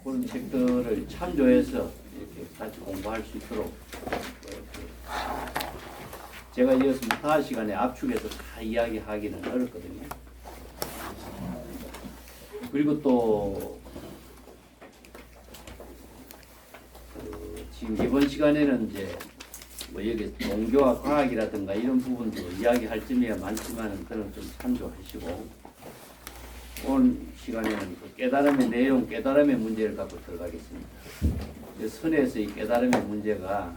그런 책들을 참조해서 이렇게 같이 공부할 수 있도록 제가 이어서 5시간에 압축해서 다 이야기하기는 어렵거든요. 그리고 또 지금 이번 시간에는 이제 뭐 여기 종교와 과학이라든가 이런 부분도 이야기할 점이 많지만 그런 좀 참조하시고 오늘 시간에는 그 깨달음의 내용, 깨달음의 문제를 갖고 들어가겠습니다. 선에서 이 깨달음의 문제가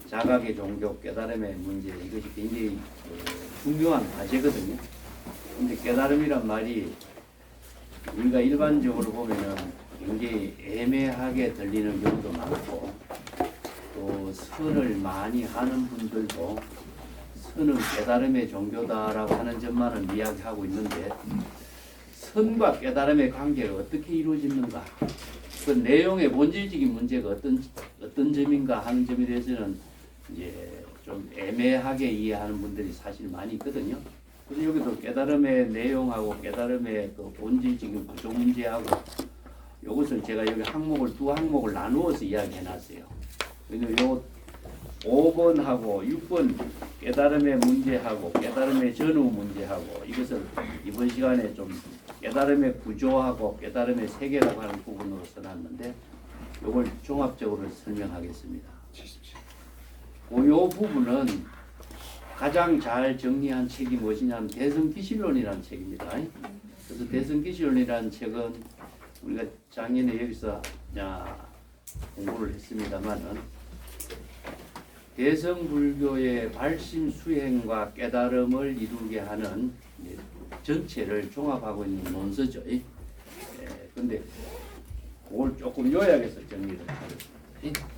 자각의 종교, 깨달음의 문제 이것이 굉장히 중요한 과제거든요. 근데 깨달음이란 말이 우리가 일반적으로 보면은 굉장히 애매하게 들리는 경우도 많고 또 선을 많이 하는 분들도 선은 깨달음의 종교다라고 하는 점만은 이야기하고 있는데 선과 깨달음의 관계가 어떻게 이루어지는가 그 내용의 본질적인 문제가 어떤 점인가 하는 점에 대해서는 이제 좀 애매하게 이해하는 분들이 사실 많이 있거든요. 그래서 여기도 깨달음의 내용하고 깨달음의 그 본질적인 구조 문제하고 이것을 제가 여기 두 항목을 나누어서 이야기해 놨어요. 그래서 요 5번하고 6번 깨달음의 문제하고 깨달음의 전후 문제하고 이것을 이번 시간에 좀 깨달음의 구조하고 깨달음의 세계라고 하는 부분으로 써놨는데 이걸 종합적으로 설명하겠습니다. 이 부분은 가장 잘 정리한 책이 무엇이냐면 대성기실론이라는 책입니다. 그래서 대성기실론이라는 책은 우리가 작년에 여기서 공부를 했습니다만은 대성불교의 발심 수행과 깨달음을 이루게 하는 전체를 종합하고 있는 논서죠. 그런데 그걸 조금 요약해서 정리를 하겠습니다.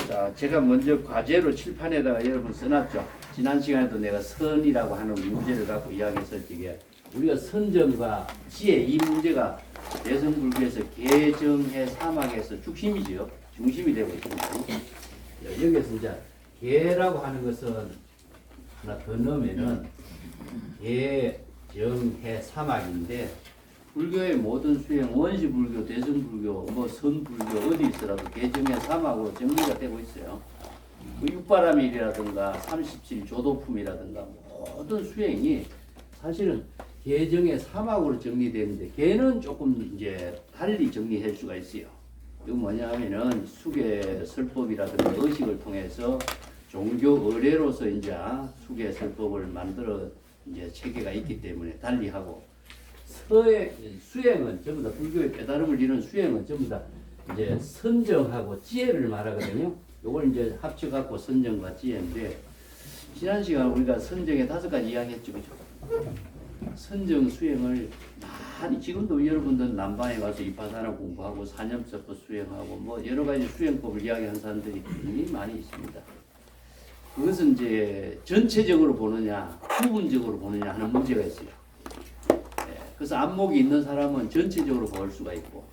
자, 제가 먼저 과제로 칠판에다가 여러분 써놨죠. 지난 시간에도 내가 선이라고 하는 문제를 갖고 이야기했을 때 우리가 선정과 지혜 이 문제가 대성불교에서 개정해 사막에서 중심이죠. 중심이 되고 있습니다. 여기에서 이제 개라고 하는 것은 하나 더 넣으면은 개정해 사막인데 불교의 모든 수행, 원시불교, 대성불교, 뭐 선불교 어디 있어라도 개정해 사막으로 정리가 되고 있어요. 그 육바라밀이라든가 37 조도품이라든가 모든 수행이 사실은 개정의 사막으로 정리되는데 개는 조금 이제 달리 정리할 수가 있어요. 이거 뭐냐면은 수계 설법이라든가 의식을 통해서 종교 의례로서 이제 수계 설법을 만들어 이제 체계가 있기 때문에 달리 하고 수행은 전부 다 불교의 깨달음을 이루는 수행은 전부 다 이제 선정하고 지혜를 말하거든요. 이걸 이제 합쳐갖고 선정과 지혜인데 지난 시간 우리가 선정의 5가지 이야기했죠, 그죠? 선정 수행을 많이 지금도 여러분들 남방에 가서 이파사나 공부하고 사념서법 수행하고 뭐 여러 가지 수행법을 이야기하는 사람들이 굉장히 많이 있습니다. 그것은 이제 전체적으로 보느냐 부분적으로 보느냐 하는 문제가 있어요. 그래서 안목이 있는 사람은 전체적으로 볼 수가 있고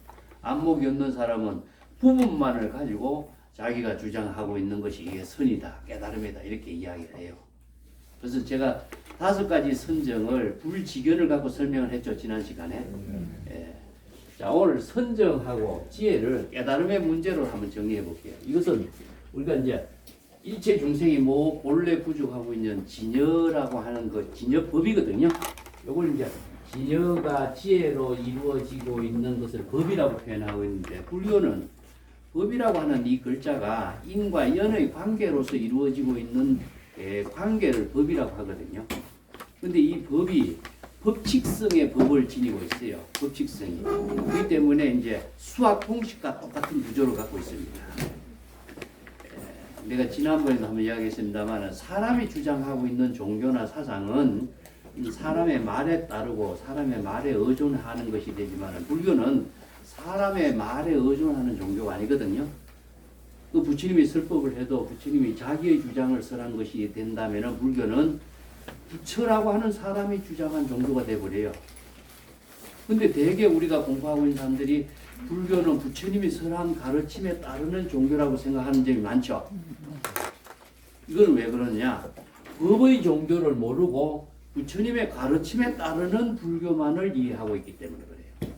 안목이 없는 사람은 부분만을 가지고 자기가 주장하고 있는 것이 이게 선이다, 깨달음이다 이렇게 이야기를 해요. 그래서 제가 5가지 선정을 불지견을 갖고 설명을 했죠, 지난 시간에. 자, 오늘 선정하고 지혜를 깨달음의 문제로 한번 정리해 볼게요. 이것은 우리가 이제 일체 중생이 뭐 본래 구족하고 있는 진여라고 하는 그 진여법이거든요. 요걸 이제 진여가 지혜로 이루어지고 있는 것을 법이라고 표현하고 있는데 불교는 법이라고 하는 이 글자가 인과 연의 관계로서 이루어지고 있는 관계를 법이라고 하거든요. 근데 이 법이 법칙성의 법을 지니고 있어요. 법칙성이. 그렇기 때문에 이제 수학 공식과 똑같은 구조를 갖고 있습니다. 내가 지난번에도 한번 이야기했습니다만 사람이 주장하고 있는 종교나 사상은 사람의 말에 따르고 사람의 말에 의존하는 것이 되지만 불교는 사람의 말에 의존하는 종교가 아니거든요. 그 부처님이 설법을 해도 부처님이 자기의 주장을 설한 것이 된다면 불교는 부처라고 하는 사람이 주장한 종교가 되어버려요. 근데 대개 우리가 공부하고 있는 사람들이 불교는 부처님이 설한 가르침에 따르는 종교라고 생각하는 점이 많죠. 이건 왜 그러냐? 법의 종교를 모르고 부처님의 가르침에 따르는 불교만을 이해하고 있기 때문에 그래요.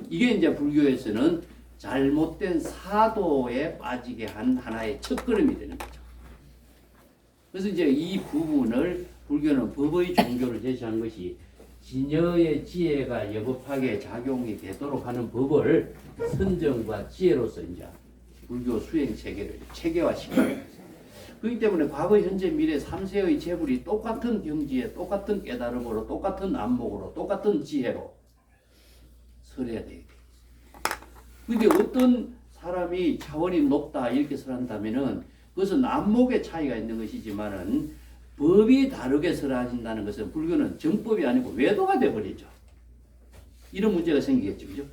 이게 이제 불교에서는 잘못된 사도에 빠지게 한 하나의 첫걸음이 되는 거죠. 그래서 이제 이 부분을 불교는 법의 종교를 제시한 것이 진여의 지혜가 여법하게 작용이 되도록 하는 법을 선정과 지혜로서 이제 불교 수행 체계를 체계화시키는 거예요. 그렇기 때문에 과거, 현재, 미래 3세의 재불이 똑같은 경지에 똑같은 깨달음으로 똑같은 안목으로 똑같은 지혜로 설해야 돼요. 근데 어떤 사람이 차원이 높다 이렇게 설한다면은 그것은 안목의 차이가 있는 것이지만은 법이 다르게 설하신다는 것은 불교는 정법이 아니고 외도가 되어버리죠. 이런 문제가 생기겠죠. 그죠?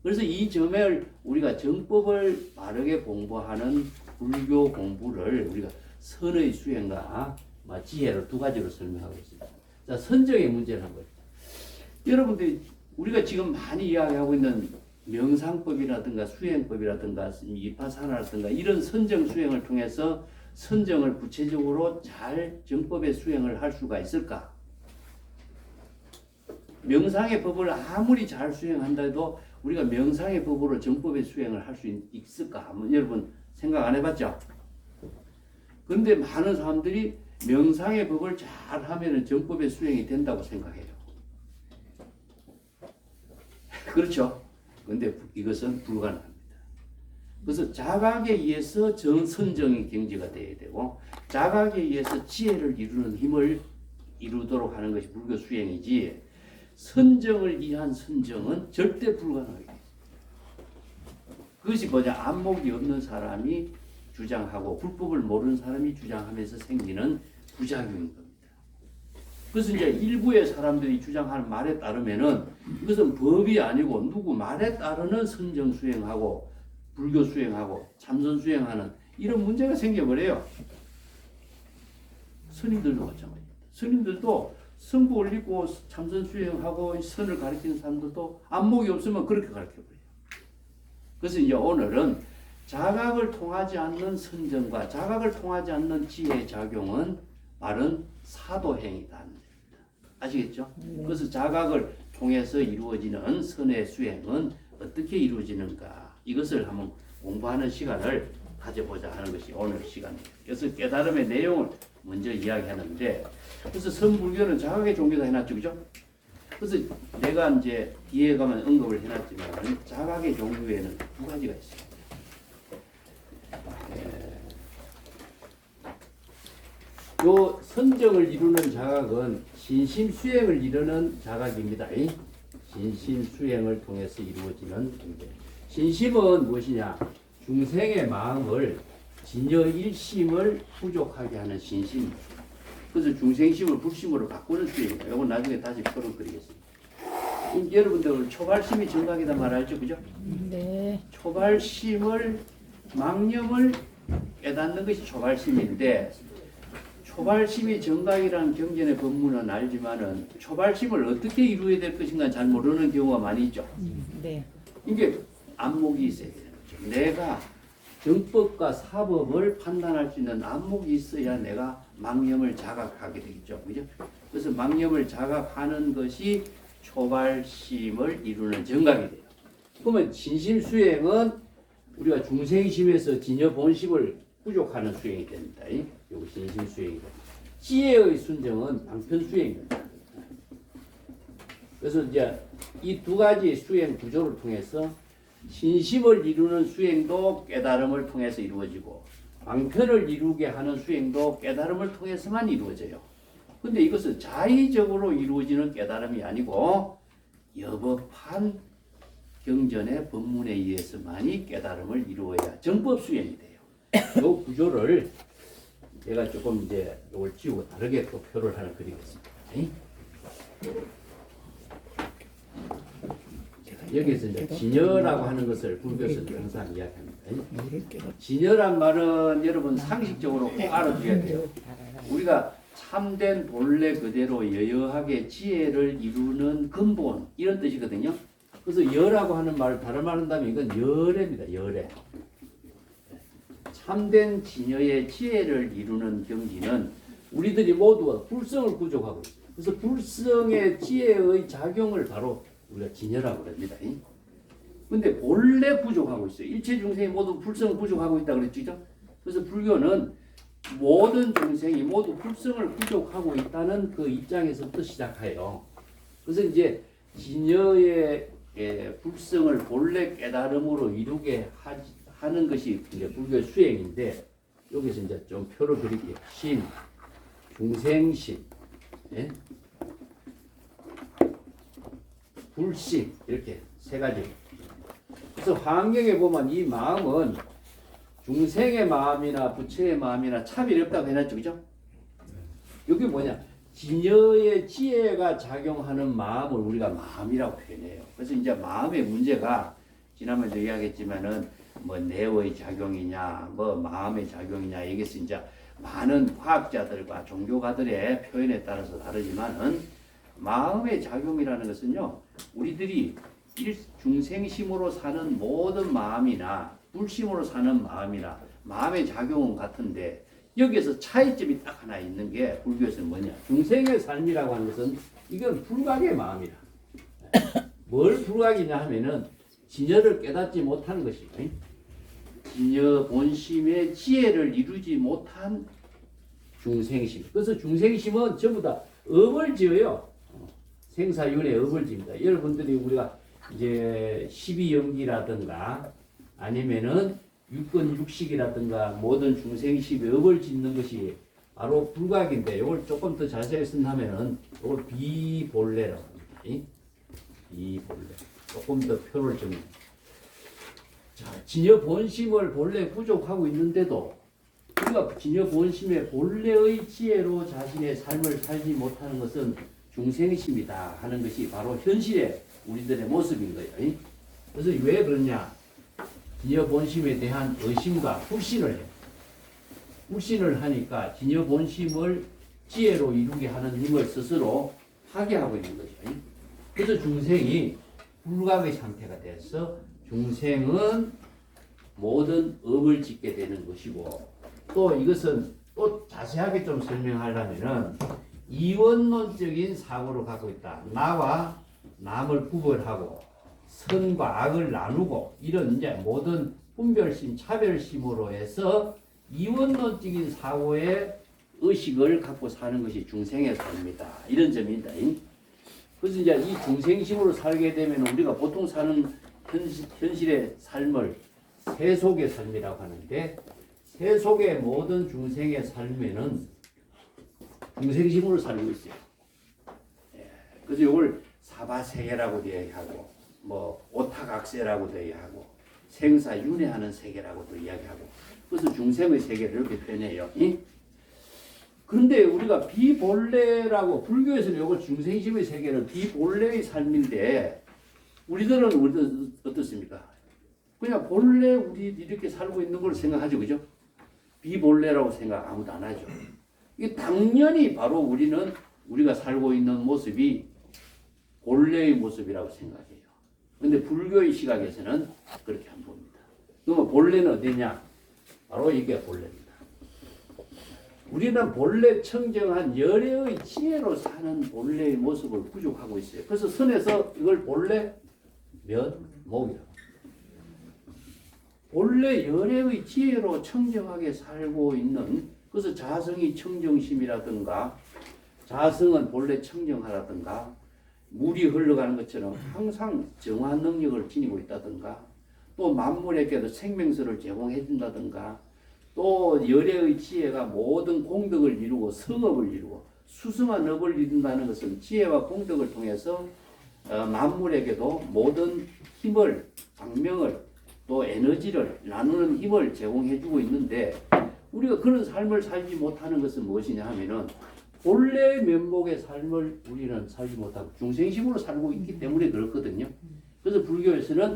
그래서 이 점을 우리가 정법을 바르게 공부하는 불교 공부를 우리가 선의 수행과 지혜를 두 가지로 설명하고 있습니다. 자, 선정의 문제를 한번. 여러분들이 우리가 지금 많이 이야기하고 있는 명상법이라든가 수행법이라든가 이파사나라든가 이런 선정 수행을 통해서 선정을 구체적으로 잘 정법의 수행을 할 수가 있을까? 명상의 법을 아무리 잘 수행한다 해도 우리가 명상의 법으로 정법의 수행을 할 수 있을까? 한번 여러분 생각 안 해봤죠? 그런데 많은 사람들이 명상의 법을 잘 하면 정법의 수행이 된다고 생각해요. 그렇죠? 그런데 이것은 불가능합니다. 그래서 자각에 의해서 선정의 경지가 되어야 되고 자각에 의해서 지혜를 이루는 힘을 이루도록 하는 것이 불교 수행이지 선정을 위한 선정은 절대 불가능해요. 그것이 뭐냐? 안목이 없는 사람이 주장하고 불법을 모르는 사람이 주장하면서 생기는 부작용인 겁니다. 그래서 이제 일부의 사람들이 주장하는 말에 따르면은 이것은 법이 아니고 누구 말에 따르는 선정 수행하고 불교 수행하고 참선 수행하는 이런 문제가 생겨버려요. 스님들도 마찬가지입니다. 스님들도 성부 올리고 참선 수행하고 선을 가르치는 사람들도 안목이 없으면 그렇게 가르쳐버려요. 그래서 이제 오늘은 자각을 통하지 않는 선정과 자각을 통하지 않는 지혜의 작용은 바른 사도행위다. 아시겠죠? 그래서 자각을 통해서 이루어지는 선의 수행은 어떻게 이루어지는가 이것을 한번 공부하는 시간을 가져보자 하는 것이 오늘 시간이에요. 그래서 깨달음의 내용을 먼저 이야기하는데 그래서 선불교는 자각의 종교다 해놨죠. 그죠? 그래서 내가 이제 뒤에 가면 언급을 해놨지만 자각의 종교에는 두 가지가 있어요. 요 선정을 이루는 자각은 신심 수행을 이루는 자각입니다. 신심 수행을 통해서 이루어지는 경계. 신심은 무엇이냐? 중생의 마음을 진여 일심을 부족하게 하는 신심. 그래서 중생심을 불심으로 바꾸는 수행입니다. 이건 나중에 다시 풀어드리겠습니다. 여러분들 초발심이 정각이다 말하죠, 그죠? 네. 초발심을 망념을 깨닫는 것이 초발심인데. 초발심이 정각이라는 경전의 법문은 알지만은 초발심을 어떻게 이루어야 될 것인가 잘 모르는 경우가 많이 있죠. 네. 이게 안목이 있어야 되는 거죠. 내가 정법과 사법을 판단할 수 있는 안목이 있어야 내가 망념을 자각하게 되겠죠. 그죠? 그래서 망념을 자각하는 것이 초발심을 이루는 정각이 돼요. 그러면 진심수행은 우리가 중생심에서 진여 본심을 부족하는 수행이 됩니다. 이것이 진심수행이고 지혜의 순정은 방편수행입니다. 그래서 이제 이 두 가지 수행 구조를 통해서 신심을 이루는 수행도 깨달음을 통해서 이루어지고 방편을 이루게 하는 수행도 깨달음을 통해서만 이루어져요. 근데 이것은 자의적으로 이루어지는 깨달음이 아니고 여법한 경전의 법문에 의해서만이 깨달음을 이루어야 정법 수행이 돼요. 이 구조를 제가 조금 이제 이걸 지우고 다르게 또 표를 하나 그리겠습니다. 여기서 이제 진여라고 하는 것을 불교에서는 항상 이야기합니다. 진여란 말은 여러분 상식적으로 꼭 알아두셔야 돼요. 우리가 참된 본래 그대로 여여하게 지혜를 이루는 근본 이런 뜻이거든요. 그래서 여라고 하는 말 다른 말 한다면 이건 열애입니다. 열애. 참된 진여의 지혜를 이루는 경지는 우리들이 모두 불성을 구족하고 있습니다. 그래서 불성의 지혜의 작용을 바로 우리가 진여라고 합니다. 근데 본래 부족하고 있어요. 일체 중생이 모두 불성 부족하고 있다 그랬죠. 그래서 불교는 모든 중생이 모두 불성을 부족하고 있다는 그 입장에서부터 시작해요. 그래서 이제 진여의 불성을 본래 깨달음으로 이루게 하는 것이 이제 불교의 수행인데, 여기서 이제 좀 표를 그릴게요. 신, 중생신, 예? 불신, 이렇게 세 가지. 그래서 환경에 보면 이 마음은 중생의 마음이나 부처의 마음이나 차별이 없다고 해놨죠, 그죠? 여기 뭐냐? 진여의 지혜가 작용하는 마음을 우리가 마음이라고 표현해요. 그래서 이제 마음의 문제가 지난번에도 이야기했지만은 뭐 뇌의 작용이냐, 뭐 마음의 작용이냐, 이것은 이제 많은 과학자들과 종교가들의 표현에 따라서 다르지만은 마음의 작용이라는 것은요, 우리들이 중생심으로 사는 모든 마음이나 불심으로 사는 마음이나 마음의 작용은 같은데, 여기에서 차이점이 딱 하나 있는 게 불교에서는 뭐냐? 중생의 삶이라고 하는 것은 이건 불각의 마음이라. 뭘 불각이냐 하면은 진여를 깨닫지 못하는 것이죠. 진여 본심의 지혜를 이루지 못한 중생심. 그래서 중생심은 전부 다 업을 지어요. 생사윤회 업을 지입니다. 여러분들이 우리가 이제 12연기라든가 아니면은 육근 육식이라든가 모든 중생심의 업을 짓는 것이 바로 불각인데, 이걸 조금 더 자세히 쓴다면은 이걸 비본래라고 합니다. 비본래. 조금 더 표를 좀. 자, 진여 본심을 본래 부족하고 있는데도 우리가 진여 본심의 본래의 지혜로 자신의 삶을 살지 못하는 것은 중생심이다 하는 것이 바로 현실의 우리들의 모습인 거예요. 그래서 왜 그러냐? 진여 본심에 대한 의심과 불신을 해요. 불신을 하니까 진여 본심을 지혜로 이루게 하는 힘을 스스로 파괴하고 있는 거죠. 그래서 중생이 불각의 상태가 돼서 중생은 모든 업을 짓게 되는 것이고, 또 이것은 또 자세하게 좀 설명하려면은 이원론적인 사고를 갖고 있다. 나와 남을 구별하고 선과 악을 나누고 이런 이제 모든 분별심, 차별심으로 해서 이원론적인 사고의 의식을 갖고 사는 것이 중생의 삶이다. 이런 점입니다. 그래서 이제 이 중생심으로 살게 되면 우리가 보통 사는 현실의 삶을 세속의 삶이라고 하는데, 세속의 모든 중생의 삶에는 중생심으로 살고 있어요. 그래서 이걸 사바세계라고도 이야기하고, 뭐 오타각세라고도 이야기하고, 생사윤회하는 세계라고도 이야기하고, 그래서 중생의 세계를 이렇게 표현해요. 그런데 우리가 비본래라고, 불교에서는 이걸 중생심의 세계를 비본래의 삶인데, 우리들은 어떻습니까? 그냥 본래 우리 이렇게 살고 있는 걸 생각하죠, 그죠? 비본래라고 생각 아무도 안 하죠. 이게 당연히 바로 우리가 살고 있는 모습이 본래의 모습이라고 생각해요. 근데 불교의 시각에서는 그렇게 안 봅니다. 그러면 본래는 어디냐? 바로 이게 본래입니다. 우리는 본래 청정한 열애의 지혜로 사는 본래의 모습을 부족하고 있어요. 그래서 선에서 이걸 본래 면목이라고. 본래 열애의 지혜로 청정하게 살고 있는, 그래서 자성이 청정심이라든가, 자성은 본래 청정하라든가, 물이 흘러가는 것처럼 항상 정화 능력을 지니고 있다든가, 또 만물에게도 생명수를 제공해 준다든가, 또 열애의 지혜가 모든 공덕을 이루고 성업을 이루고 수승한 업을 이룬다는 것은 지혜와 공덕을 통해서 만물에게도 모든 힘을, 방명을, 또 에너지를 나누는 힘을 제공해 주고 있는데, 우리가 그런 삶을 살지 못하는 것은 무엇이냐 하면은 본래 면목의 삶을 우리는 살지 못하고 중생심으로 살고 있기 때문에 그렇거든요. 그래서 불교에서는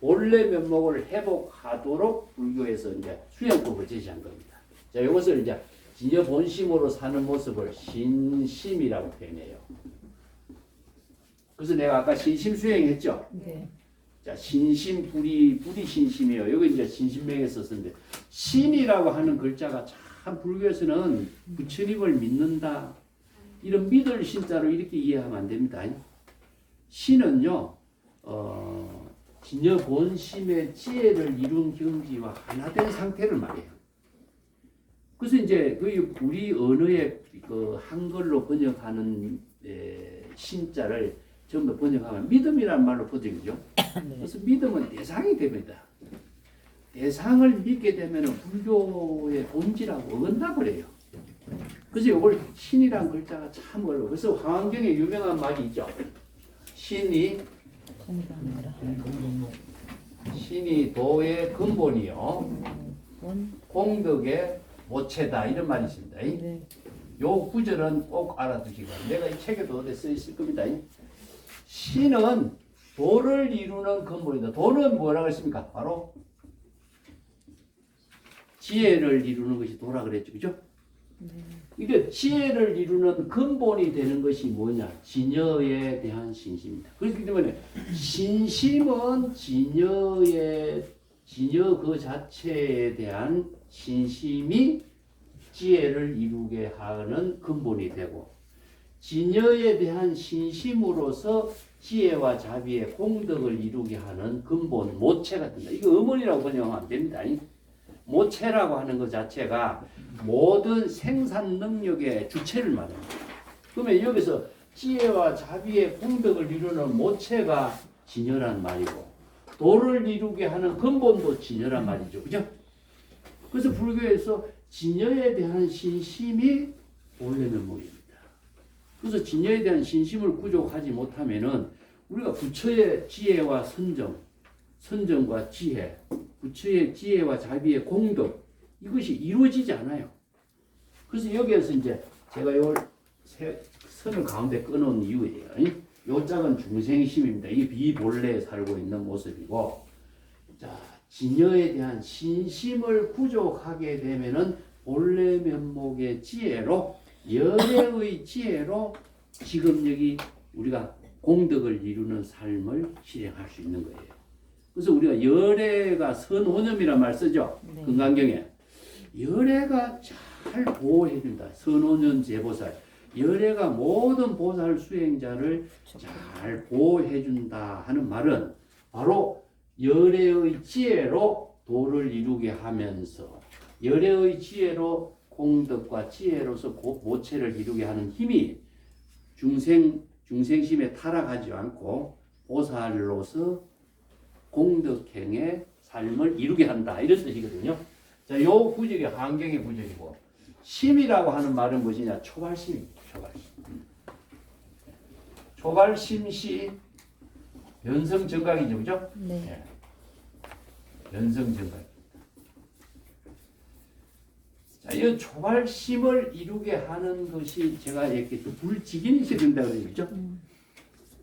본래 면목을 회복하도록 불교에서 이제 수행법을 제시한 겁니다. 자, 이것을 이제 진여 본심으로 사는 모습을 신심이라고 표현해요. 그래서 내가 아까 신심 수행했죠. 네. 자, 신심, 불이 신심이에요. 여기 이제 신심명에 썼는데, 신이라고 하는 글자가 참 불교에서는 부처님을 믿는다, 이런 믿을 신자로 이렇게 이해하면 안 됩니다. 신은요, 진여 본심의 지혜를 이룬 경지와 하나된 상태를 말해요. 그래서 이제 그 우리 언어의 그 한글로 번역하는 신자를 전부 번역하면 믿음이란 말로 번역이죠. 그래서 믿음은 대상이 됩니다. 대상을 믿게 되면 불교의 본질하고 어긋나 버려요. 그래서 이걸 신이란 글자가 참 어려워. 그래서 황환경에 유명한 말이 있죠. 신이 도의 근본이요, 공덕의 모체다, 이런 말이 있습니다. 요 구절은 꼭 알아두시고, 내가 이 책에도 어디 써 있을 겁니다. 신은 도를 이루는 근본이다. 도는 뭐라고 했습니까? 바로 지혜를 이루는 것이 도라 그랬죠, 그죠? 이게 지혜를 이루는 근본이 되는 것이 뭐냐? 진여에 대한 신심입니다. 그렇기 때문에 신심은 진여 그 자체에 대한 신심이 지혜를 이루게 하는 근본이 되고, 진여에 대한 신심으로서 지혜와 자비의 공덕을 이루게 하는 근본, 모체가 된다. 이거 어머니라고 번역하면 안 됩니다. 모체라고 하는 것 자체가 모든 생산 능력의 주체를 말합니다. 그러면 여기서 지혜와 자비의 공덕을 이루는 모체가 진여란 말이고, 도를 이루게 하는 근본도 진여란 말이죠. 그죠? 그래서 불교에서 진여에 대한 신심이 본래 면목입니다. 그래서 진여에 대한 신심을 구족하지 못하면은 우리가 부처의 지혜와 선정과 지혜, 부처의 지혜와 자비의 공덕, 이것이 이루어지지 않아요. 그래서 여기에서 이제 제가 요 선을 가운데 끊어놓은 이유예요. 요 짝은 중생심입니다. 이게 비본래에 살고 있는 모습이고, 자, 진여에 대한 신심을 구족하게 되면은 본래 면목의 지혜로, 열애의 지혜로 지금 여기 우리가 공덕을 이루는 삶을 실행할 수 있는 거예요. 그래서 우리가 열애가 선호념이란 말 쓰죠. 네. 금강경에. 열애가 잘 보호해준다. 선호년 제보살. 열애가 모든 보살 수행자를 잘 보호해준다 하는 말은 바로 열애의 지혜로 도를 이루게 하면서, 열애의 지혜로 공덕과 지혜로서 모체를 이루게 하는 힘이 중생심에 타락하지 않고 보살로서 공덕행의 삶을 이루게 한다, 이런 뜻이거든요. 자, 요 구절이 환경의 구절이고, 심이라고 하는 말은 무엇이냐? 초발심입니다. 초발심시 변성정각이죠, 그죠? 네. 변성정각. 자, 이 초발심을 이루게 하는 것이 제가 이렇게 또 불직인이 있어야 된다고 그러죠.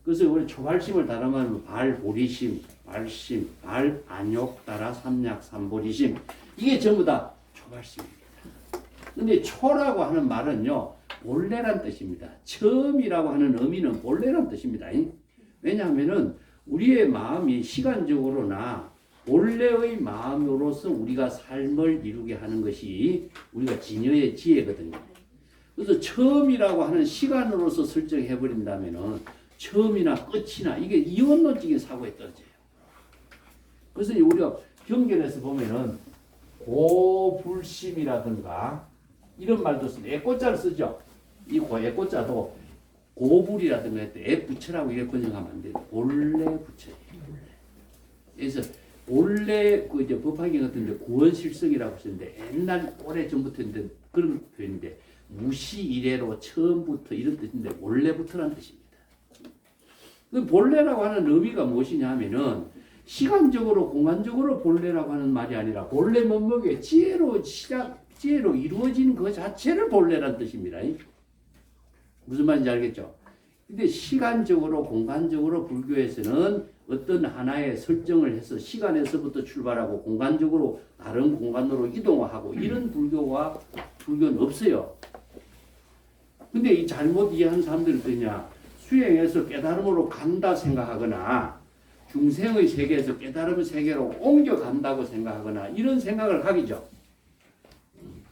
그래서 우리 초발심을 다름하면 발보리심, 발심, 발안욕 따라 삼약 삼보리심, 이게 전부 다 초발심입니다. 근데 초라고 하는 말은요, 본래란 뜻입니다. 처음이라고 하는 의미는 본래란 뜻입니다. 왜냐하면은 우리의 마음이 시간적으로나 본래의 마음으로서 우리가 삶을 이루게 하는 것이 우리가 진여의 지혜거든요. 그래서 처음이라고 하는 시간으로서 설정해버린다면은 처음이나 끝이나 이게 이원론적인 사고에 떨어져요. 그래서 우리가 경전에서 보면은 고불심이라든가 이런 말도 쓰죠. 애꽃자를 쓰죠. 이 애꽃자도 고불이라든가 애부처라고 이렇게 번역하면 안 돼요. 본래 부처예요. 그래서 본래 그 이제 법화경 같은 데 구원실성이라고 쓰는데 옛날 오래 전부터 있는데 그런 표현인데 무시 이래로 처음부터 이런 뜻인데 본래부터라는 뜻입니다. 그 본래라고 하는 의미가 무엇이냐 하면은 시간적으로 공간적으로 본래라고 하는 말이 아니라 본래 면목의 지혜로 이루어진 그 자체를 본래라는 뜻입니다. 무슨 말인지 알겠죠? 근데 시간적으로 공간적으로 불교에서는 어떤 하나의 설정을 해서 시간에서부터 출발하고 공간적으로 다른 공간으로 이동하고 이런 불교는 없어요. 근데 이 잘못 이해한 사람들은 어떠냐? 수행해서 깨달음으로 간다 생각하거나 중생의 세계에서 깨달음의 세계로 옮겨간다고 생각하거나 이런 생각을 하기죠.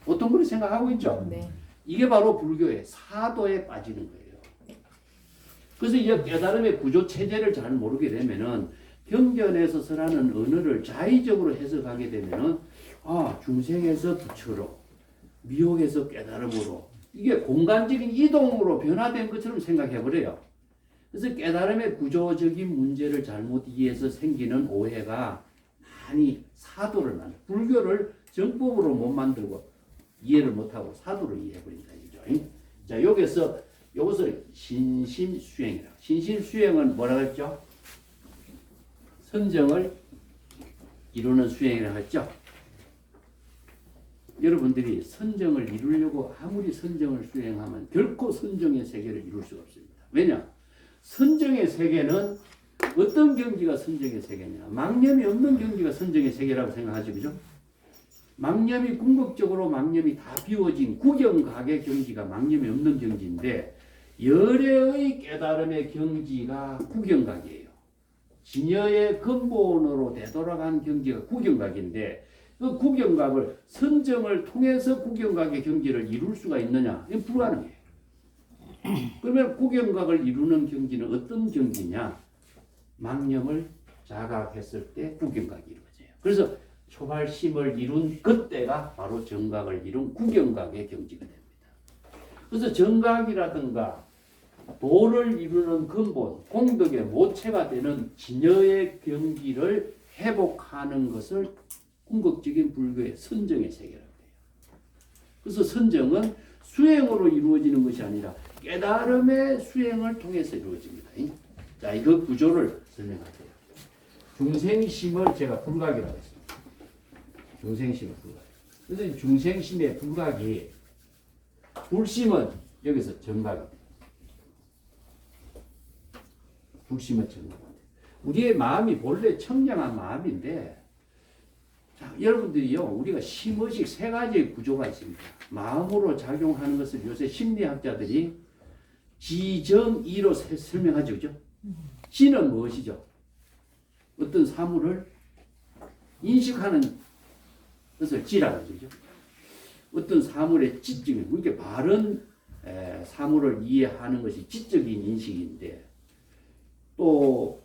보통 그렇게 생각하고 있죠. 네. 이게 바로 불교의 사도에 빠지는 거예요. 그래서 이 깨달음의 구조 체제를 잘 모르게 되면은 경전에서 설하는 언어를 자의적으로 해석하게 되면은 중생에서 부처로, 미혹에서 깨달음으로, 이게 공간적인 이동으로 변화된 것처럼 생각해 버려요. 그래서 깨달음의 구조적인 문제를 잘못 이해해서 생기는 오해가 많이 사도를 만들, 불교를 정법으로 못 만들고 이해를 못하고 사도로 이해해버린다 이거죠. 자, 여기서 이것을 신심수행이라. 신심수행은 뭐라고 했죠? 선정을 이루는 수행이라고 했죠. 여러분들이 선정을 이루려고 아무리 선정을 수행하면 결코 선정의 세계를 이룰 수가 없습니다. 왜냐? 선정의 세계는 어떤 경지가 선정의 세계냐? 망념이 없는 경지가 선정의 세계라고 생각하죠. 그죠? 망념이 궁극적으로 망념이 다 비워진 구경각의 경지가 망념이 없는 경지인데 열애의 깨달음의 경지가 구경각이에요. 진여의 근본으로 되돌아간 경지가 구경각인데 그 구경각을 선정을 통해서 구경각의 경지를 이룰 수가 있느냐? 이건 불가능해요. 그러면 구경각을 이루는 경지는 어떤 경지냐? 망념을 자각했을 때 구경각이 이루어져요. 그래서 초발심을 이룬 그때가 바로 정각을 이룬 구경각의 경지가 됩니다. 그래서 정각이라든가 도를 이루는 근본, 공덕의 모체가 되는 진여의 경지를 회복하는 것을 궁극적인 불교의 선정의 세계라고 해요. 그래서 선정은 수행으로 이루어지는 것이 아니라 깨달음의 수행을 통해서 이루어집니다. 자, 이거 구조를 설명할게요. 중생심을 제가 불각이라고 했습니다. 중생심을 불각. 그래서 중생심의 불각이 불심은 여기서 정각입니다. 불심은 정각입니다. 우리의 마음이 본래 청량한 마음인데 자, 여러분들이요, 우리가 심의식 세 가지의 구조가 있습니다. 마음으로 작용하는 것을 요새 심리학자들이 지정이로 설명하죠. 그죠? 지는 무엇이죠? 어떤 사물을 인식하는 것을 지라고 그러죠. 어떤 사물의 지적인, 그러니까 바른 사물을 이해하는 것이 지적인 인식인데 또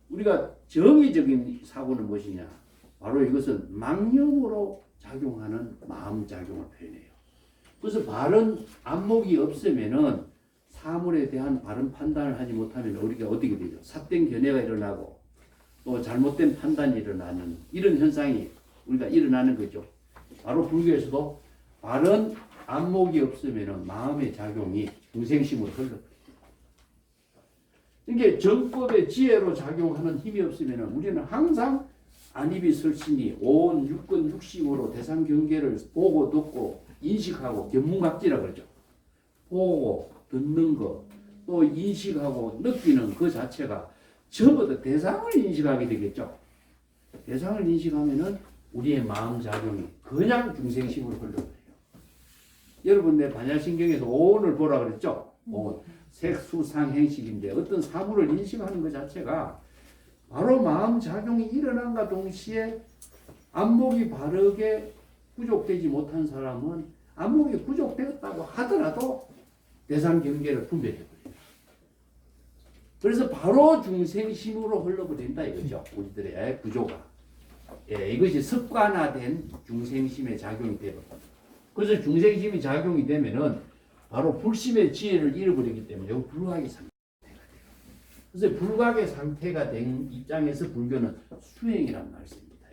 우리가 정의적인 사고는 무엇이냐? 바로 이것은 망념으로 작용하는 마음 작용을 표현해요. 그래서 바른 안목이 없으면은 사물에 대한 바른 판단을 하지 못하면 우리가 어떻게 되죠? 삿된 견해가 일어나고 또 잘못된 판단이 일어나는 이런 현상이 우리가 일어나는 거죠. 바로 불교에서도 바른 안목이 없으면은 마음의 작용이 중생심으로 흘러버려요. 이게 정법의 지혜로 작용하는 힘이 없으면은 우리는 항상 안입이 설신이 온 육근 육심으로 대상 경계를 보고 듣고 인식하고 견문각지라 그러죠. 보고 듣는 거, 또 인식하고 느끼는 그 자체가 전부 다 대상을 인식하게 되겠죠. 대상을 인식하면은 우리의 마음 작용이 그냥 중생심으로 흘러버려요. 여러분 내 반야신경에서 오온을 보라 그랬죠. 오온. 색수상행식인데 어떤 사물을 인식하는 것 자체가 바로 마음 작용이 일어난과 동시에 안목이 바르게 구족되지 못한 사람은 안목이 구족되었다고 하더라도 대상 경계를 분별해버려요. 그래서 바로 중생심으로 흘러버린다 이거죠. 우리들의 구조가. 이것이 습관화된 중생심의 작용이 되거든요. 그래서 중생심이 작용이 되면은 바로 불심의 지혜를 잃어버리기 때문에 이거 불각의 상태가 돼요. 그래서 불각의 상태가 된 입장에서 불교는 수행이란 말을 씁니다.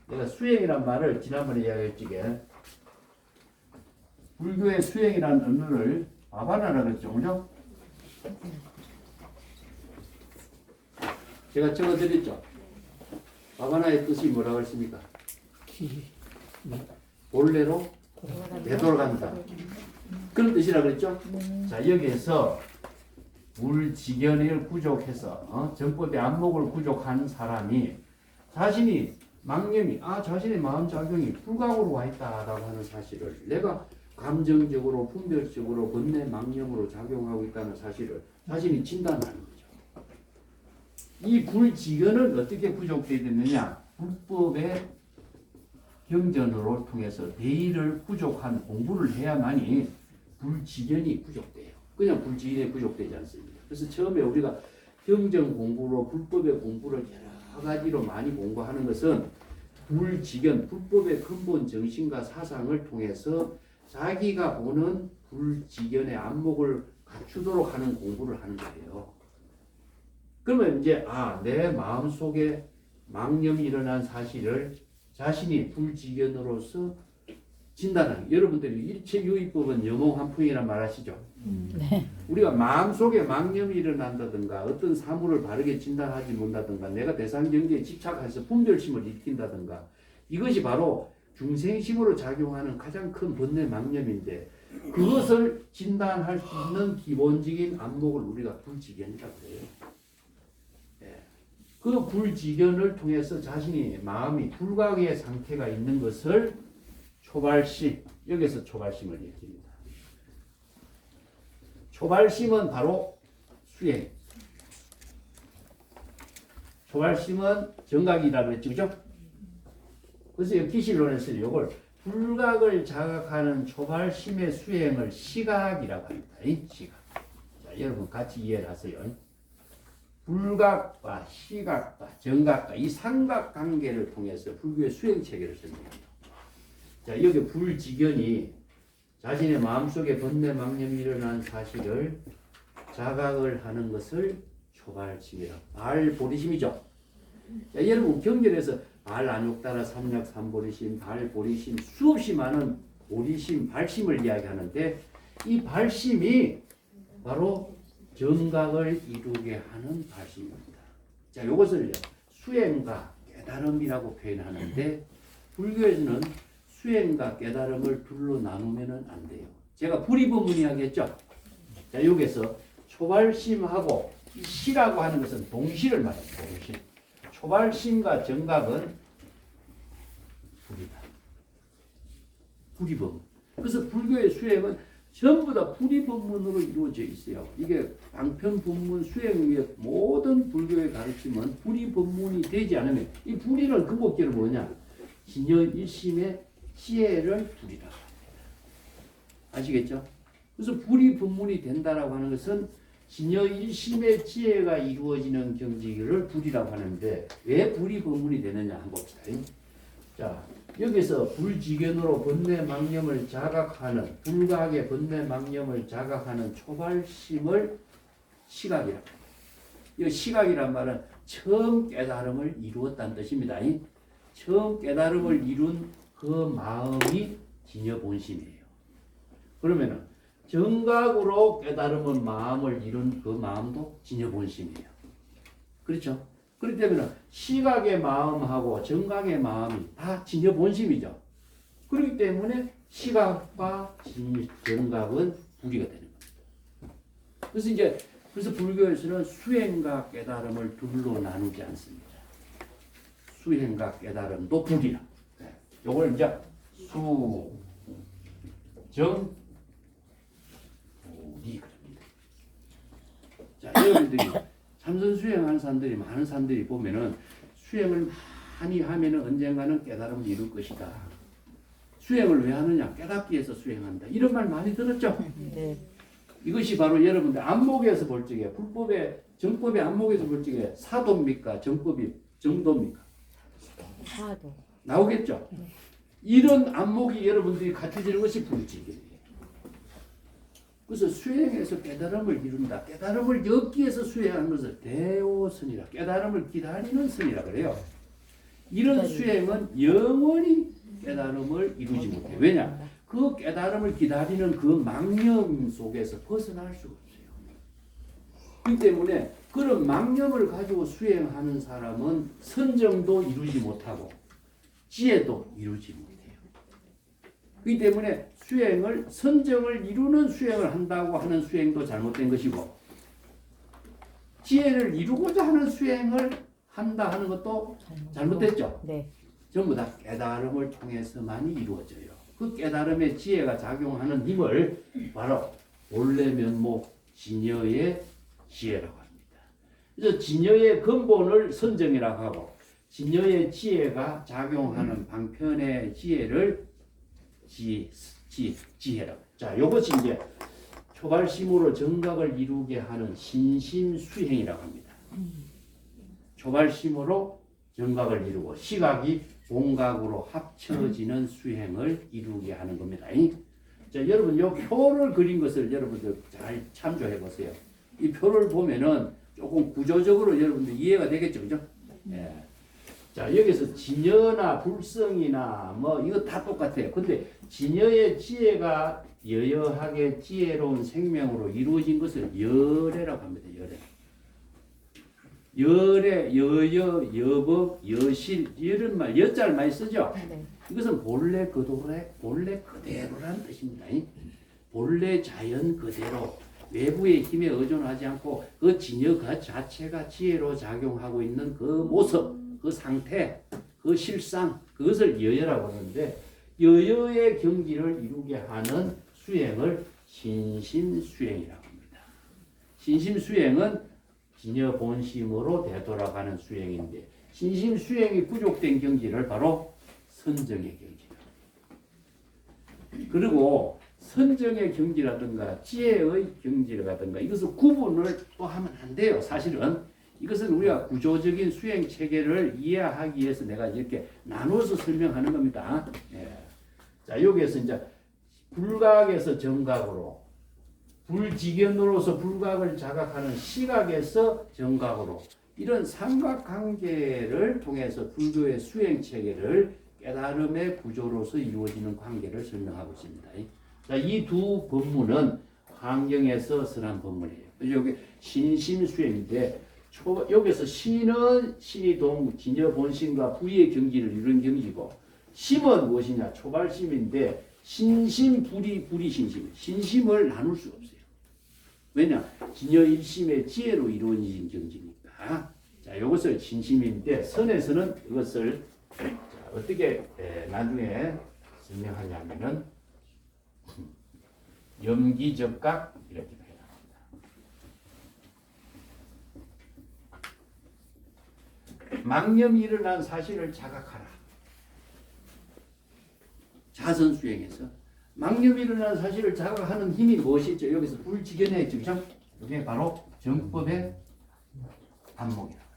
내가 수행이란 말을 지난번에 이야기했지게 불교의 수행이라는 언어를 바바나라고 했죠. 그죠? 제가 적어드렸죠. 바바나의 뜻이 뭐라고 했습니까? 본래로 되돌아간다. 그런 뜻이라고 그랬죠? 자, 여기에서 물지견을 구족해서 정법의 안목을 구족하는 사람이 자신이 망념이 자신의 마음작용이 불각으로 와 있다라고 하는 사실을 내가 감정적으로 분별적으로 번뇌 망념으로 작용하고 있다는 사실을 자신이 진단하는 거죠. 이 불지견은 어떻게 구족되어 있느냐? 불법의 경전으로 통해서 대의를 구족한 공부를 해야만이 불지견이 부족돼요. 그냥 불지견이 부족되지 않습니다. 그래서 처음에 우리가 경전 공부로 불법의 공부를 여러 가지로 많이 공부하는 것은 불지견, 불법의 근본 정신과 사상을 통해서 자기가 보는 불지견의 안목을 갖추도록 하는 공부를 하는 거예요. 그러면 이제 내 마음속에 망념이 일어난 사실을 자신이 불지견으로서 진단하는, 여러분들이 일체유의법은 영홍한풍이란 말 하시죠? 네. 우리가 마음속에 망념이 일어난다든가 어떤 사물을 바르게 진단하지 못한다든가 내가 대상경계에 집착해서 분별심을 일으킨다든가 이것이 바로 중생심으로 작용하는 가장 큰 번뇌 망념인데 그것을 진단할 수 있는 기본적인 안목을 우리가 불지견이라고 해요. 그 불지견을 통해서 자신이 마음이 불각의 상태가 있는 것을 초발심, 여기서 초발심을 얘기합니다. 초발심은 바로 수행. 초발심은 정각이라고 했죠, 그죠? 그래서 여기 기실론에서 이걸 불각을 자각하는 초발심의 수행을 시각이라고 합니다. 시각. 자, 여러분 같이 이해를 하세요. 불각과 시각과 정각과 이 삼각관계를 통해서 불교의 수행체계를 설명합니다. 자, 여기 불지견이 자신의 마음속에 번뇌 망념이 일어난 사실을 자각을 하는 것을 초발심이라고. 발보리심이죠. 자, 여러분 경전에서 발안욕따라 삼약 삼보리심, 발보리심 수없이 많은 보리심, 발심을 이야기하는데 이 발심이 바로 정각을 이루게 하는 발심입니다. 자, 이것을 수행과 깨달음이라고 표현하는데 불교에서는 수행과 깨달음을 둘로 나누면 안 돼요. 제가 불이법문 이야기했죠. 자, 여기서 초발심하고 시라고 하는 것은 동시를 말해요. 동시. 초발심과 정각은 불이다. 불이법문. 그래서 불교의 수행은 전부 다 불이법문으로 이루어져 있어요. 이게 방편법문 수행의 모든 불교의 가르침은 불이법문이 되지 않으면 이 불이를 근본기는 뭐냐? 진여일심의 지혜를 불이라고 합니다. 아시겠죠? 그래서 불이법문이 된다라고 하는 것은 진여일심의 지혜가 이루어지는 경지를 불이라고 하는데 왜 불이법문이 되느냐 한번 봅시다. 자, 여기서 불지견으로 번뇌 망념을 자각하는 불각의 번뇌 망념을 자각하는 초발심을 시각이라고 합니다. 이 시각이란 말은 처음 깨달음을 이루었다는 뜻입니다. 처음 깨달음을 이룬 그 마음이 진여본심이에요. 그러면은 정각으로 깨달음은 마음을 이룬 그 마음도 진여본심이에요. 그렇죠? 그렇기 때문에 시각의 마음하고 정각의 마음이 다 진여본심이죠. 그렇기 때문에 시각과 정각은 분리가 되는 겁니다. 그래서 불교에서는 수행과 깨달음을 둘로 나누지 않습니다. 수행과 깨달음도 분리라. 요걸 이제 수, 정, 불이 그럽니다. 자, 여러분들이 참선 수행하는 사람들이 많은 사람들이 보면은 수행을 많이 하면은 언젠가는 깨달음을 이룰 것이다. 수행을 왜 하느냐? 깨닫기 위해서 수행한다. 이런 말 많이 들었죠? 네. 이것이 바로 여러분들 안목에서 볼 적에 불법의 정법의 안목에서 볼 적에 사도입니까? 정도입니까? 사도. 나오겠죠? 이런 안목이 여러분들이 갖춰지는 것이 불지견이에요. 그래서 수행해서 깨달음을 이룬다. 깨달음을 얻기 위해서 수행하는 것을 대오선이라, 깨달음을 기다리는 선이라 그래요. 이런 수행은 영원히 깨달음을 이루지 못해요. 왜냐? 그 깨달음을 기다리는 그 망념 속에서 벗어날 수가 없어요. 그렇기 때문에 그런 망념을 가지고 수행하는 사람은 선정도 이루지 못하고 지혜도 이루지 못해요. 그렇기 때문에 수행을 선정을 이루는 수행을 한다고 하는 수행도 잘못된 것이고 지혜를 이루고자 하는 수행을 한다 하는 것도 잘못됐죠. 네. 전부 다 깨달음을 통해서만이 이루어져요. 그 깨달음의 지혜가 작용하는 힘을 바로 본래면목 진여의 지혜라고 합니다. 그래서 진여의 근본을 선정이라고 하고 진여의 지혜가 작용하는 방편의 지혜를 지혜라고 했죠. 자, 요것이 이제 초발심으로 정각을 이루게 하는 신심수행이라고 합니다. 초발심으로 정각을 이루고 시각이 공각으로 합쳐지는 수행을 이루게 하는 겁니다. 자, 여러분 요 표를 그린 것을 여러분들 잘 참조해 보세요. 이 표를 보면은 조금 구조적으로 여러분들 이해가 되겠죠, 그죠? 예. 자, 여기서 진여나 불성이나 뭐 이거 다 똑같아요. 근데 진여의 지혜가 여여하게 지혜로운 생명으로 이루어진 것을 열애라고 합니다. 열애. 열애, 여여, 여법, 여실 이런 말 여자를 많이 쓰죠. 네. 이것은 본래 그대로라는 뜻입니다. 본래 자연 그대로 외부의 힘에 의존하지 않고 그 진여 그 자체가 지혜로 작용하고 있는 그 모습, 그 상태, 그 실상 그것을 여여라고 하는데 여여의 경지를 이루게 하는 수행을 신심수행이라고 합니다. 신심수행은 진여 본심으로 되돌아가는 수행인데 신심수행이 부족된 경지를 바로 선정의 경지다. 그리고 선정의 경지라든가 지혜의 경지라든가 이것을 구분을 또 하면 안 돼요. 사실은 이것은 우리가 구조적인 수행 체계를 이해하기 위해서 내가 이렇게 나눠서 설명하는 겁니다. 예. 자, 여기에서 이제 불각에서 정각으로 불직연으로서 불각을 자각하는 시각에서 정각으로 이런 삼각관계를 통해서 불교의 수행 체계를 깨달음의 구조로서 이루어지는 관계를 설명하고 있습니다. 자, 이 두 법문은 환경에서 선한 법문이에요. 여기 신심수행인데 여기서 신은 신이 동 진여 본심과 부의 경지를 이룬 경지고 심은 무엇이냐 초발심인데 신심 불이 신심 신심을 나눌 수 없어요. 왜냐 진여 일심의 지혜로 이루어진 경지니까. 자, 이것을 신심인데 선에서는 이것을 자, 어떻게 나중에 설명하냐면은 염기적각 이렇게 해놨습니다. 망념이 일어난 사실을 자각하라. 자선수행에서 망념이 일어난 사실을 자각하는 힘이 무엇이죠? 여기서 불지견의 증상, 이게 바로 정법의 안목이라고.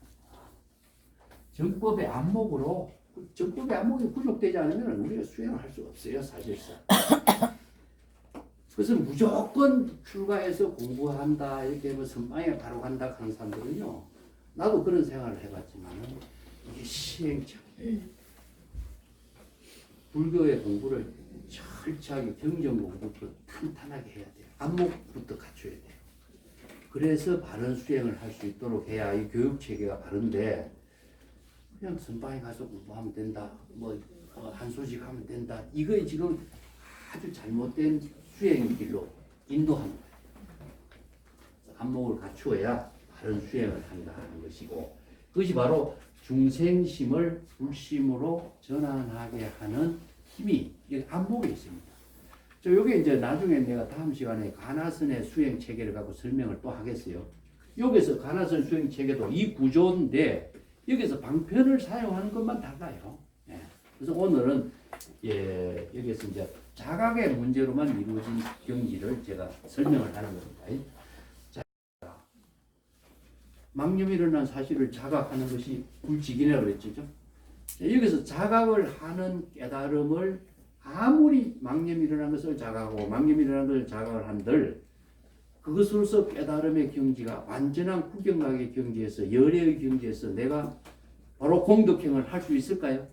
정법의 안목으로 정법의 안목이 부족되지 않으면 우리가 수행을 할 수 없어요, 사실상. 그것은 무조건 출가해서 공부한다 이렇게 뭐 선방에 바로 간다 하는 사람들은요. 나도 그런 생활을 해봤지만 이게 시행착. 불교의 공부를 철저하게 경전 공부부터 탄탄하게 해야 돼요. 안목부터 갖춰야 돼요. 그래서 바른 수행을 할 수 있도록 해야 이 교육 체계가 바른데 그냥 선방에 가서 공부하면 된다. 뭐 한 소식 하면 된다. 이거 지금 아주 잘못된 수행의 길로 인도하는 거예요. 안목을 갖추어야 바른 수행을 한다 하는 것이고 그것이 바로 중생심을 불심으로 전환하게 하는 힘이 여기 안목에 있습니다. 요게 이제 나중에 내가 다음 시간에 가나선의 수행 체계를 갖고 설명을 또 하겠어요. 여기서 가나선 수행 체계도 이 구조인데 여기서 방편을 사용하는 것만 달라요. 예. 그래서 오늘은 여기서 이제 자각의 문제로만 이루어진 경지를 제가 설명을 하는 겁니다. 자, 망념이 일어난 사실을 자각하는 것이 불직이라고 그랬죠. 여기서 자각을 하는 깨달음을 아무리 망념이 일어난 것을 자각하고 망념이 일어난 것을 자각을 한들 그것으로서 깨달음의 경지가 완전한 구경각의 경지에서 열애의 경지에서 내가 바로 공덕행을 할 수 있을까요?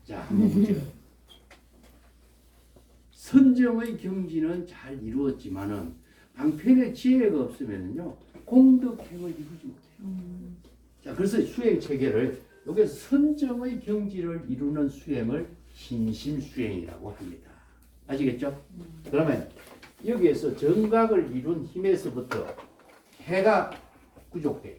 자, 한번 보죠. 선정의 경지는 잘 이루었지만은 방편의 지혜가 없으면요 공덕행을 이루지 못해요. 자, 그래서 수행 체계를 여기서 선정의 경지를 이루는 수행을 신심수행이라고 합니다. 아시겠죠? 그러면 여기에서 정각을 이룬 힘에서부터 해가 부족돼요.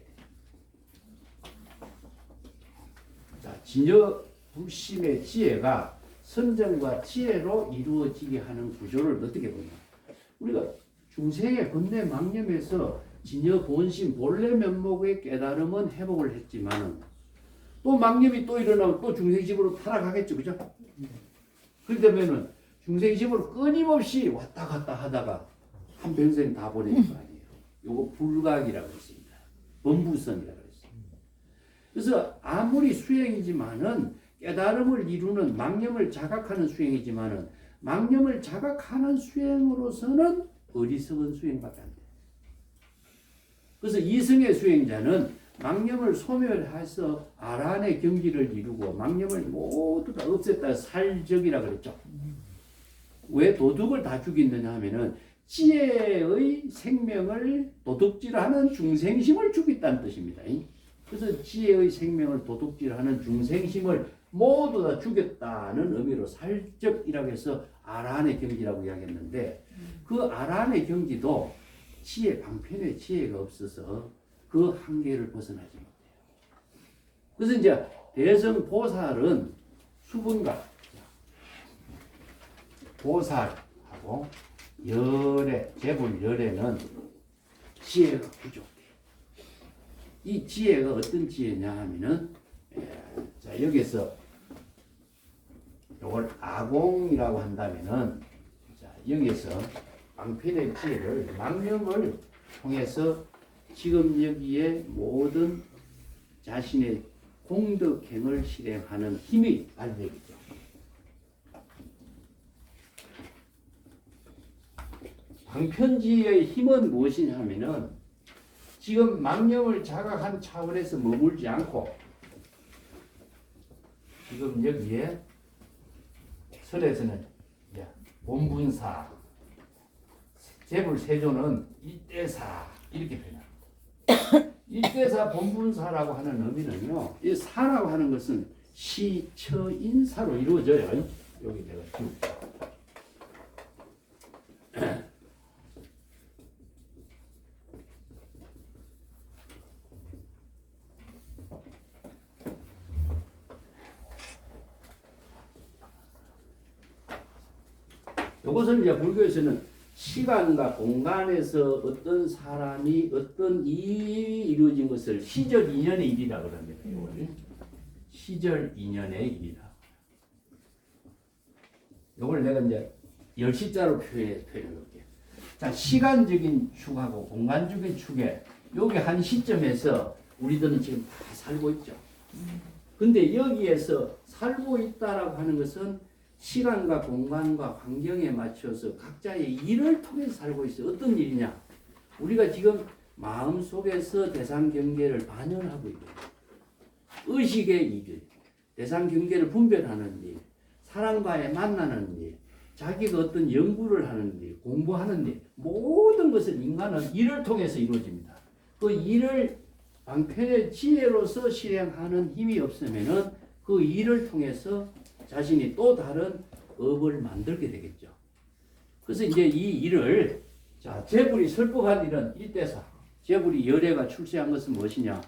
자, 진여 불심의 지혜가 선정과 지혜로 이루어지게 하는 구조를 어떻게 보냐? 우리가 중생의 번뇌 망념에서 진여 본심 본래 면목의 깨달음은 회복을 했지만은 또 망념이 또 일어나면 또 중생집으로 타락하겠죠, 그죠? 그렇다면은 중생심으로 끊임없이 왔다 갔다 하다가 한 평생 다 보내는 거 아니에요. 요거 불각이라고 했습니다. 범부선이라고 했습니다. 그래서 아무리 수행이지만은 깨달음을 이루는 망념을 자각하는 수행이지만은 망념을 자각하는 수행으로서는 어리석은 수행밖에 안 돼요. 그래서 이승의 수행자는 망념을 소멸해서 아란의 경지를 이루고 망념을 모두 다 없앴다 살적이라 그랬죠. 왜 도둑을 다 죽이느냐 하면은 지혜의 생명을 도둑질하는 중생심을 죽였다는 뜻입니다. 그래서 지혜의 생명을 도둑질하는 중생심을 모두 다 죽였다는 의미로 살적이라고 해서 아란의 경지라고 이야기했는데 그 아란의 경지도 지혜 방편의 지혜가 없어서 그 한계를 벗어나지 못해요. 그래서 이제 대성 보살은 수분과 보살하고 열애, 재불 열애는 지혜가 부족해요. 이 지혜가 어떤 지혜냐 하면은 자 여기서 이걸 아공이라고 한다면은 자 여기서 방편의 지혜를 망념을 통해서 지금 여기에 모든 자신의 공덕행을 실행하는 힘이 발휘되겠죠. 방편지의 힘은 무엇이냐 하면은 지금 망념을 자각한 차원에서 머물지 않고 지금 여기에 설에서는 본분사, 재불세조는 일대사 이렇게 표현합니다. 일대사 본분사라고 하는 의미는요. 이 사라고 하는 것은 시처인사로 이루어져요. 여기 내가 지울게요. 이것을 이제 불교에서는 시간과 공간에서 어떤 사람이 어떤 일이 이루어진 것을 시절 인연의 일이라고 합니다. 이걸 시절 인연의 일이라. 이걸 내가 이제 10시자로 표현해 볼게요. 자, 시간적인 축하고 공간적인 축에 여기 한 시점에서 우리들은 지금 다 살고 있죠. 근데 여기에서 살고 있다라고 하는 것은 시간과 공간과 환경에 맞춰서 각자의 일을 통해서 살고 있어요. 어떤 일이냐? 우리가 지금 마음속에서 대상 경계를 반영하고 있거든요. 의식의 일, 대상 경계를 분별하는 일, 사람과의 만나는 일, 자기가 어떤 연구를 하는 일, 공부하는 일, 모든 것을 인간은 일을 통해서 이루어집니다. 그 일을 방편의 지혜로서 실행하는 힘이 없으면은 그 일을 통해서 자신이 또 다른 업을 만들게 되겠죠. 그래서 이제 이 일을 자 재불이 설법한 일은 일대사. 재불이 열애가 출세한 것은 무엇이냐?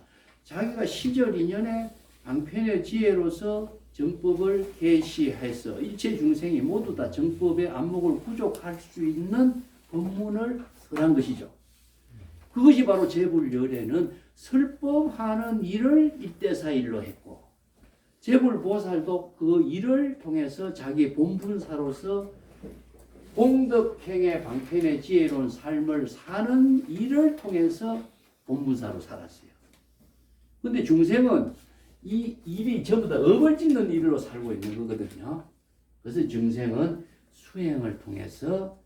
자기가 시절 인연의 방편의 지혜로서 정법을 계시해서 일체 중생이 모두 다 정법의 안목을 구족할 수 있는 법문을 설한 것이죠. 그것이 바로 재불 열애는 설법하는 일을 일대사 일로 했고 재불보살도 그 일을 통해서 자기 본분사로서 공덕행의 방편의 지혜로운 삶을 사는 일을 통해서 본분사로 살았어요. 근데 중생은 이 일이 전부 다 업을 짓는 일로 살고 있는 거거든요. 그래서 중생은 수행을 통해서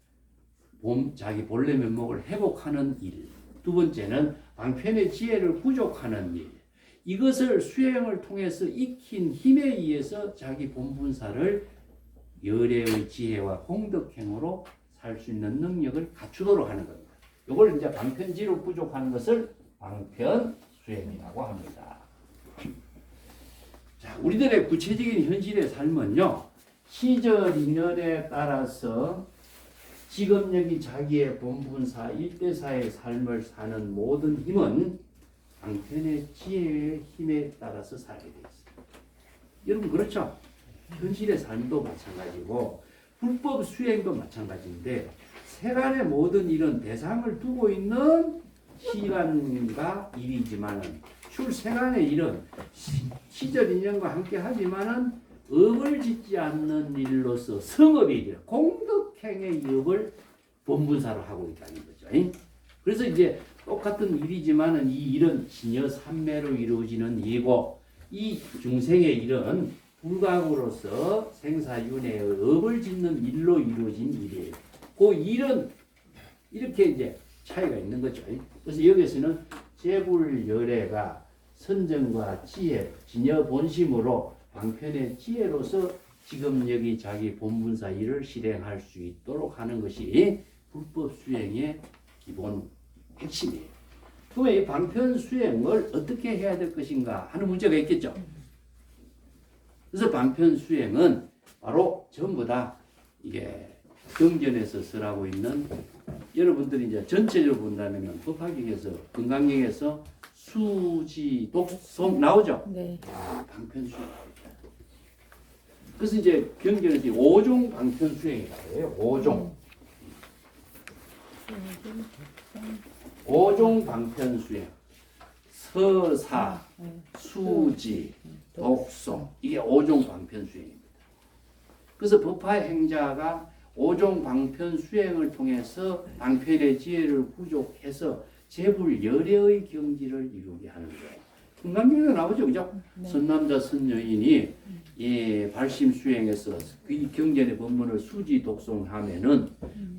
자기 본래 면목을 회복하는 일. 두 번째는 방편의 지혜를 구족하는 일. 이것을 수행을 통해서 익힌 힘에 의해서 자기 본분사를 열애의 지혜와 공덕행으로 살 수 있는 능력을 갖추도록 하는 겁니다. 이걸 이제 방편지로 부족하는 것을 방편 수행이라고 합니다. 자, 우리들의 구체적인 현실의 삶은요, 시절 인연에 따라서 지금 여기 자기의 본분사 일대사의 삶을 사는 모든 힘은 방편의 지혜의 힘에 따라서 살게 되어 있습니다. 여러분 그렇죠? 현실의 삶도 마찬가지고 불법 수행도 마찬가지인데 세간의 모든 일은 대상을 두고 있는 시간과 일이지만은 출세간의 일은 시절 인연과 함께 하지만은 업을 짓지 않는 일로서 성업이 이제 공덕행의 업을 본분사로 하고 있다는 거죠. 그래서 이제 똑같은 일이지만은 이 일은 진여 삼매로 이루어지는 일이고 이 중생의 일은 불각으로서 생사윤회의 업을 짓는 일로 이루어진 일이에요. 그 일은 이렇게 이제 차이가 있는 거죠. 그래서 여기서는 재불열애가 선정과 지혜, 진여 본심으로 방편의 지혜로서 지금 여기 자기 본분사 일을 실행할 수 있도록 하는 것이 불법 수행의 기본 핵심이에요. 그러면 이 방편 수행을 어떻게 해야 될 것인가 하는 문제가 있겠죠. 그래서 방편 수행은 바로 전부 다 이게 경전에서 설하고 있는 여러분들이 이제 전체적으로 본다면 법화경에서 건강경에서 수지 독송 나오죠. 네. 방편 수행. 그래서 이제 경전에서 5종 방편 수행이라고 해요. 5종. 5종 방편 수행. 서사, 수지, 독송. 이게 5종 방편 수행입니다. 그래서 법화 행자가 5종 방편 수행을 통해서 방편의 지혜를 부족해서 재불 열애의 경지를 이루게 하는 거예요. 금강경에 나오죠, 그죠? 네. 선남자 선여인이 이 발심 수행에서 이 경전의 법문을 수지 독송하면은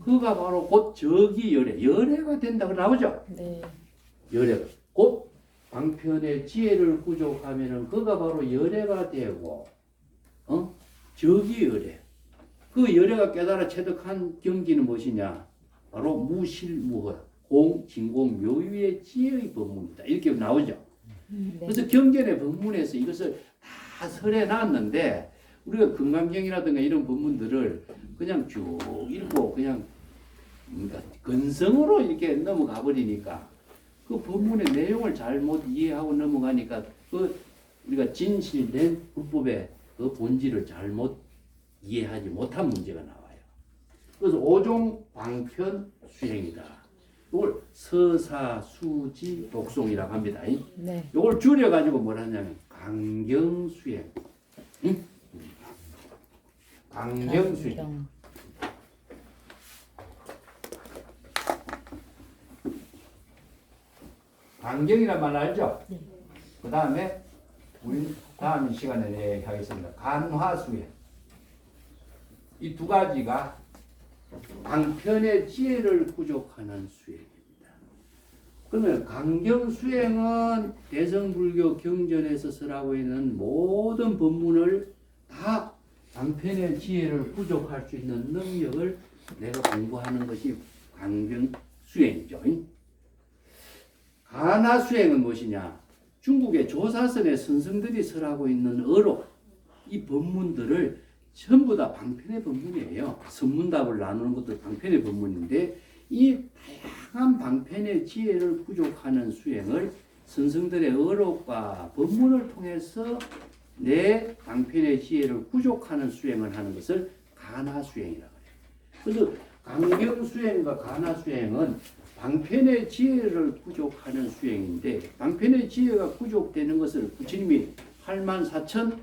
그가 바로 곧 저기 열애가 된다고 나오죠. 네. 열애가 곧 방편의 지혜를 부족하면은 그가 바로 열애가 되고, 저기 열애. 그 열애가 깨달아 체득한 경지는 무엇이냐? 바로 무실무허, 공진공 묘유의 지혜의 법문이다. 이렇게 나오죠. 네. 그래서 경전의 법문에서 이것을 다 설해 놨는데 우리가 금강경이라든가 이런 법문들을 그냥 쭉 읽고 그냥 근성으로 이렇게 넘어가 버리니까 그 법문의 내용을 잘못 이해하고 넘어가니까 그 우리가 진실된 불법의 그 본질을 잘못 이해하지 못한 문제가 나와요. 그래서 5종 방편 수행이다. 이걸 서사, 수지, 독송이라고 합니다. 네. 이걸 줄여가지고 뭐라 하냐면 강경수행. 응? 강경수행. 강경. 강경이란 말 알죠? 네. 그 다음에 우리 다음 시간에 하겠습니다. 간화수행. 이 두 가지가 방편의 지혜를 부족하는 수행입니다. 그러면 강경수행은 대성불교 경전에서 설하고 있는 모든 법문을 다 방편의 지혜를 부족할 수 있는 능력을 내가 공부하는 것이 강경수행이죠. 간화수행은 무엇이냐? 중국의 조사선의 선생들이 설하고 있는 어록, 이 법문들을 전부 다 방편의 법문이에요. 선문답을 나누는 것도 방편의 법문인데 이 다양한 방편의 지혜를 부족하는 수행을 선생들의 어록과 법문을 통해서 내 방편의 지혜를 부족하는 수행을 하는 것을 간화수행이라고 해요. 그래서 강경수행과 간화수행은 방편의 지혜를 부족하는 수행인데 방편의 지혜가 부족되는 것을 부처님이 84,000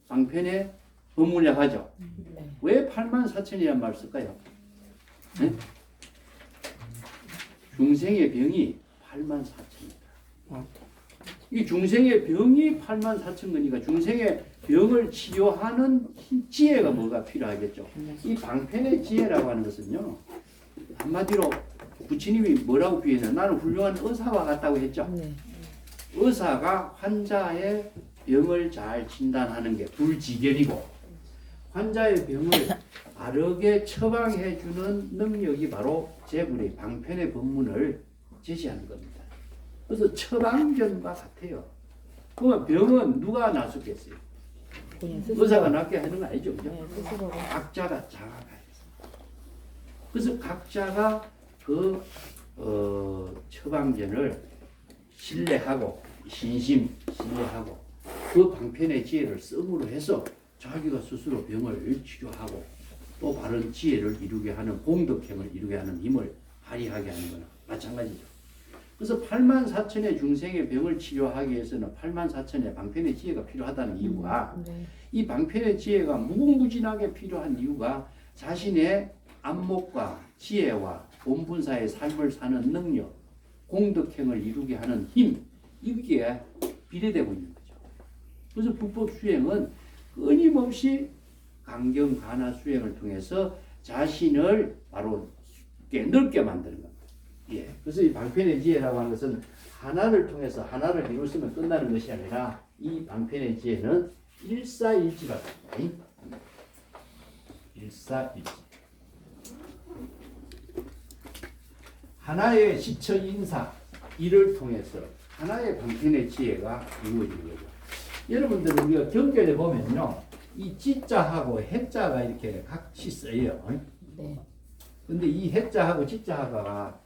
방편의 법문이라고 하죠. 네. 왜 84,000이란 말을 쓸까요? 네? 중생의 병이 84,000이다. 이 중생의 병이 84,000거니까 중생의 병을 치료하는 지혜가 뭐가 필요하겠죠. 이 방편의 지혜라고 하는 것은요. 한마디로 부처님이 뭐라고 비유했냐? 나는 훌륭한 의사와 같다고 했죠. 네. 의사가 환자의 병을 잘 진단하는 게 불지결이고 환자의 병을 바르게 처방해주는 능력이 바로 제불의 방편의 법문을 제시하는 겁니다. 그래서 처방전과 같아요. 그러면 병은 누가 나섰겠어요? 그냥 스스로. 의사가 낫게 하는 거 아니죠, 그죠? 네, 스스로. 각자가 자아가 있습니다. 그래서 각자가 그 처방전을 신뢰하고 신뢰하고 그 방편의 지혜를 씀으로 해서 자기가 스스로 병을 치료하고 또 바른 지혜를 이루게 하는 공덕행을 이루게 하는 힘을 발휘하게 하는 거나 마찬가지죠. 그래서 8만 4천의 중생의 병을 치료하기 위해서는 8만 4천의 방편의 지혜가 필요하다는 이유가 네. 이 방편의 지혜가 무궁무진하게 필요한 이유가 자신의 안목과 지혜와 본분사의 삶을 사는 능력, 공덕행을 이루게 하는 힘, 이게 비례되고 있는 거죠. 그래서 불법 수행은 끊임없이 강경 간화 수행을 통해서 자신을 바로 넓게 만드는 겁니다. 예. 그래서 이 방편의 지혜라고 하는 것은 하나를 통해서 하나를 이루었으면 끝나는 것이 아니라 이 방편의 지혜는 일사일지가 됩니다. 일사일지. 하나의 지처 인사 이를 통해서 하나의 방편의 지혜가 이루어지는 거죠. 여러분들 우리가 경전에 보면요, 이 지자하고 해자가 이렇게 같이 써요. 네. 근데 이 해자하고 지자하가